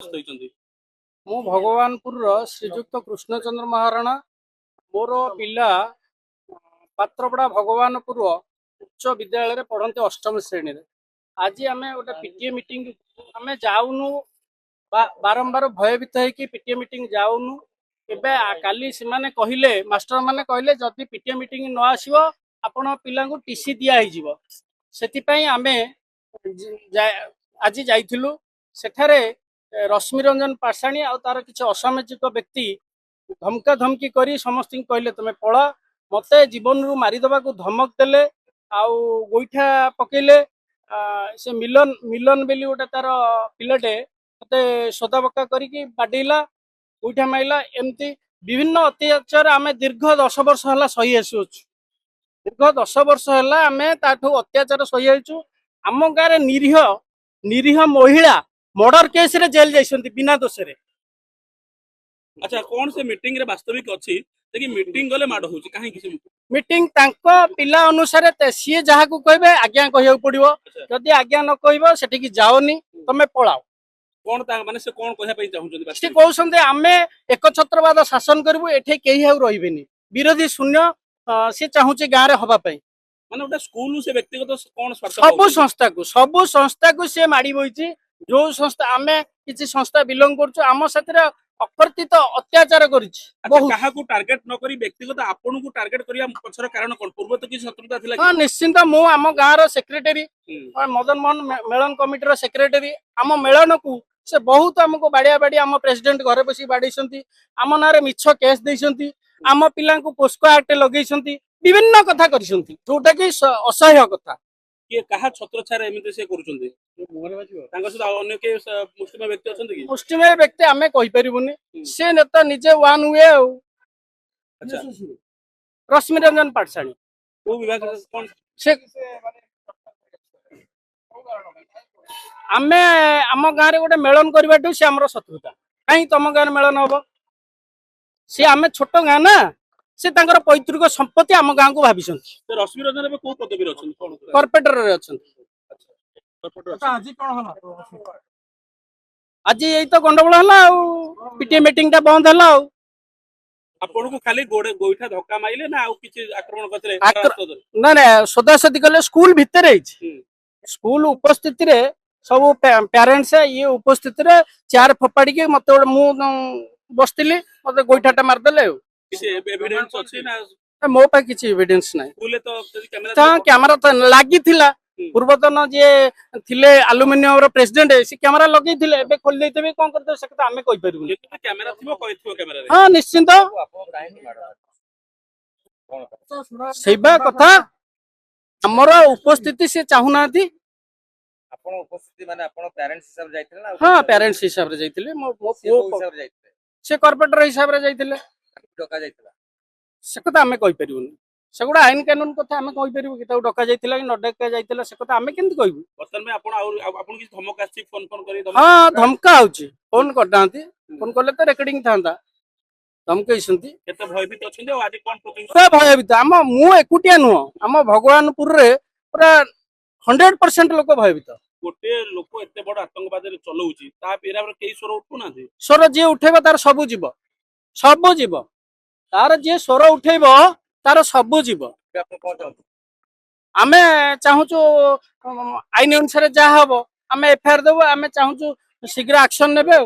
मु भगवानपुर श्रीजुक्त कृष्णचंद्र महाराणा मोर पिला पात्रपड़ा भगवानपुर उच्च विद्यालय पढ़ते अष्टम श्रेणी आज आम गोटे पीटीए मीटिंग आम जाऊनु बारंबार भयभीत होगी पीटीए मीटिंग जाऊनु काली से कहले मास्टर मैंने कहले जदि पीटीए मीटिंग न आसो आपण पिला टीसी दिहु से आम आज जाइलु सेठारे रश्मि रंजन पाषाणी आ तार किसी असामाजिक व्यक्ति धमका धमकी करी समस्त कहले तुम पड़ मत जीवन रू मारिदेवा को धमक देले आउ गोईठा पकेले से मिलन मिलन बेली गोटे तार पिलाटे मत सदाबका करी बाडेला गोईठा माइला एमती विभिन्न अत्याचार आम दीर्घ 10 वर्ष है सही आसु दीर्घ 10 वर्ष है आम ताठू अत्याचार सही आसु आम गाँव निरीह निरीह महिला मर्डर केस रे जेल जाइछन्ती बिना दोष रे। अच्छा कौन से मीटिंग रे वास्तविक अछि कि मीटिंग गले माड होछि काहे कि मीटिंग तांको पिला अनुसार सी जहा को कहबे आज्ञा कहियो पड़िबो जदि आज्ञा न कहबो सेठी की जाओनी तमे पळाओ कौन ता माने से कौन कहया पई चाहुछन्ती से कहउछन्ते आमे एकछत्रवाद शासन करबो एठे केही हाउ रहिबेनी विरोधी शून्य से चाहुचे गां रे हबा पई माने ओटा स्कूल से व्यक्तिगत कौन स्वार्थ सब संस्था को से माडी बोइची जो संस्था आमे किछि संस्था बिलोंग करछु आम साथरे अकर्तित अत्याचार करिछि बहुत काहा को टार्गेट न करी व्यक्तिगत आपन को टार्गेट करिया पछर कारण कोन पूर्व तो कि शत्रुता थिला हां निश्चिंत मो आम गां रो सेक्रेटरी मदन मोहन मेलन कमिटी रो सेक्रेटरी आम मेलन को से बहुत हमको बाड़िया बाड़ी आम प्रेसिडेंट घरे बसी बाड़ीसंती आम नारे मिछ केस देइसंती आम पिला को पोस्को एक्ट लगेइसंती विभिन्न कथा करिसंती जोटा कि असह्य कथा ये कहा छत्रछाया एमिते से करूछन्ती तांका सदा अन्य के मुस्लिम व्यक्ति अछन्ती कि मुस्लिम व्यक्ति आमे कहि परिबुनी से नेता निजे वन वे अच्छा रश्मि रंजन पाठशाणी वो विभाग कौन से आमे आम गाँव रे गोटे मेलन करबाटू से हमर शत्रुता कहीं तुम गाँव मेलन हम सी आमे छोट गाँ ना से तांकर पैतृक संपत्ति आम गाँ को भाभी रश्मि रंजन एबे को पदवी रे अछन कोन कॉर्पोरेटर रे अछन आज यही तो गंडगोल हला पीटीए मीटिंग ता बंद हला आपन को खाली गोइठा धक्का माइले ना आ किछि आक्रमण करथले ना ना सदासदी कले स्कूल भीतर स्कूल उपस्थिति रे सब पेरेंट्स ये उपस्थिति रे चेयर फपाड़ी के मत मु बसतिली मते गोइठाटा मारदेले किछि एविडेंस अछि ना मो पा किछि एविडेंस नै बोले तो कैमरा कैमरा तो लागी थिला पूर्वतन जे थिले एल्युमिनियम रो प्रेसिडेंट से कैमरा लगे थिले एबे खोल देइतबे कोन करते से त हमें कहि परिबु कैमरा थिबो कहिथिबो कैमरा रे हां निश्चित सेबा कथा हमर उपस्थिति से चाहुनाथि आपण उपस्थिति माने आपण पेरेंट्स हिसाब जाइथिले ना हां पेरेंट्स हिसाब रे जाइथिले मो हिसाब जाइथिले से कॉर्पोरेटर हिसाब रे जाइथिले डका जाइथिला से कथा हमें कहि परिबुनी से गुडा आईन कानून कथा हमें कहि परिबु कि ताऊ डका जाइथिला कि न डका जाइथिला से कथा हमें केंति कहबु बर्तन में आपण किछ धमक आछि फोन करी हां धमका आउची फोन करदांती फोन करले तो रेकॉर्डिंग थांदा धमकैसंती केते भयभीत अछन्ते आज कोन प्रोग्राम पूरा भयभीत आम मु एकुटिया नुह आम भगवानपुर रे पूरा 100% लोक भयभीत गोटे लोक एते बड़ आतंकवाद रे चलौची ता पेरा पर केई स्वर उठु ना दे स्वर जे उठेबा तार सब जीव तार जे स्वर उठेबो तार सब जीव आमे चाहूचु आईन अनुसार जा हबो आमे एफआईआर देबो आमे चाहूचु शीघ्र एक्शन नेबे